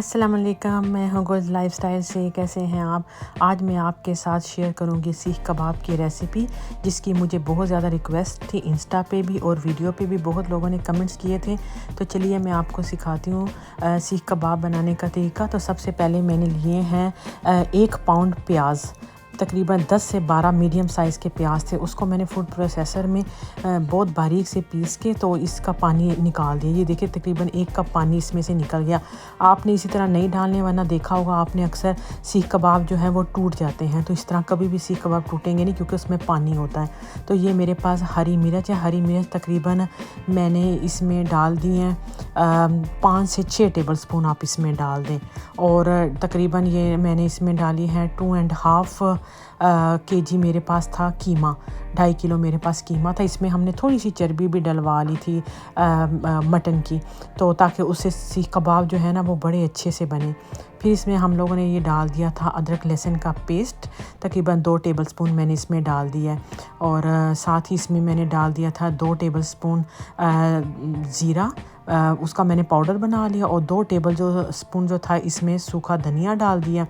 अस्सलाम वालेकुम, मैं हूँ गुल लाइफस्टाइल से। कैसे हैं आप? आज मैं आपके साथ शेयर करूँगी सीख कबाब की रेसिपी, जिसकी मुझे बहुत ज़्यादा रिक्वेस्ट थी इंस्टा पे भी और वीडियो पे भी। बहुत लोगों ने कमेंट्स किए थे, तो चलिए मैं आपको सिखाती हूँ सीख कबाब बनाने का तरीका। तो सबसे पहले मैंने लिए हैं 1 पाउंड प्याज, तकरीबन 10 से 12 मीडियम साइज़ के प्याज थे। उसको मैंने फूड प्रोसेसर में बहुत बारीक से पीस के तो इसका पानी निकाल दिया। ये देखिए तकरीबन 1 कप पानी इसमें से निकल गया। आपने इसी तरह नहीं डालने, वरना देखा होगा आपने अक्सर सीख कबाब जो है वो टूट जाते हैं। तो इस तरह कभी भी सीख कबाब टूटेंगे नहीं, क्योंकि उसमें पानी होता है। तो ये मेरे पास हरी मिर्च है। हरी मिर्च तकरीबन मैंने इसमें डाल दी हैं 5 से 6 टेबल स्पून आप इसमें डाल दें। और तकरीबन ये मैंने इसमें डाली है 2.5 केजी मेरे पास था कीमा, 2.5 किलो मेरे पास कीमा था। इसमें हमने थोड़ी सी चर्बी भी डलवा ली थी मटन की, तो ताकि उससे सीख कबाब जो है ना वो बड़े अच्छे से बने। फिर इसमें हम लोगों ने ये डाल दिया था अदरक लहसुन का पेस्ट, तकरीबन 2 टेबल स्पून मैंने इसमें डाल दिया है। और साथ ही इसमें मैंने डाल दिया था 2 टेबल स्पून ज़ीरा, उसका मैंने पाउडर बना लिया। और 2 टेबल जो स्पून जो था इसमें सूखा धनिया डाल दिया।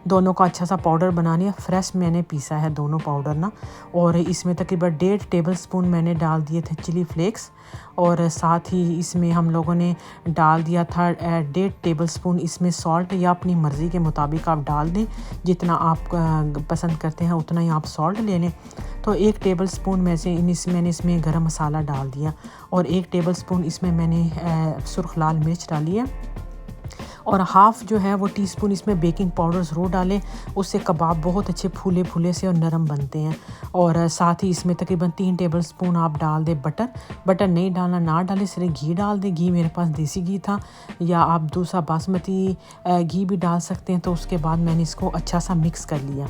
दोनों का अच्छा सा पाउडर बना लिया। फ्रेश मैंने पीसा है दोनों पाउडर ना। और इसमें तकरीबन 1.5 टेबल स्पून मैंने डाल दिए थे चिली फ्लेक्स। और साथ ही इसमें हम लोगों ने डाल दिया था 1.5 टेबल स्पून इसमें सॉल्ट, या अपनी मर्ज़ी के मुताबिक आप डाल दें, जितना आप पसंद करते हैं उतना ही आप सॉल्ट ले लें। तो 1 टेबल स्पून में से मैंने इसमें गरम मसाला डाल दिया। और 1 टेबल स्पून इसमें मैंने सुर्ख लाल मिर्च डाली है। और हाफ़ जो है वो टीस्पून इसमें बेकिंग पाउडर ज़रूर डालें, उससे कबाब बहुत अच्छे फूले फूले से और नरम बनते हैं। और साथ ही इसमें तकरीबन 3 टेबल स्पून आप डाल दें बटर नहीं डालना, ना डालें, सिर्फ घी डाल दें। घी मेरे पास देसी घी था, या आप दूसरा बासमती घी भी डाल सकते हैं। तो उसके बाद मैंने इसको अच्छा सा मिक्स कर लिया।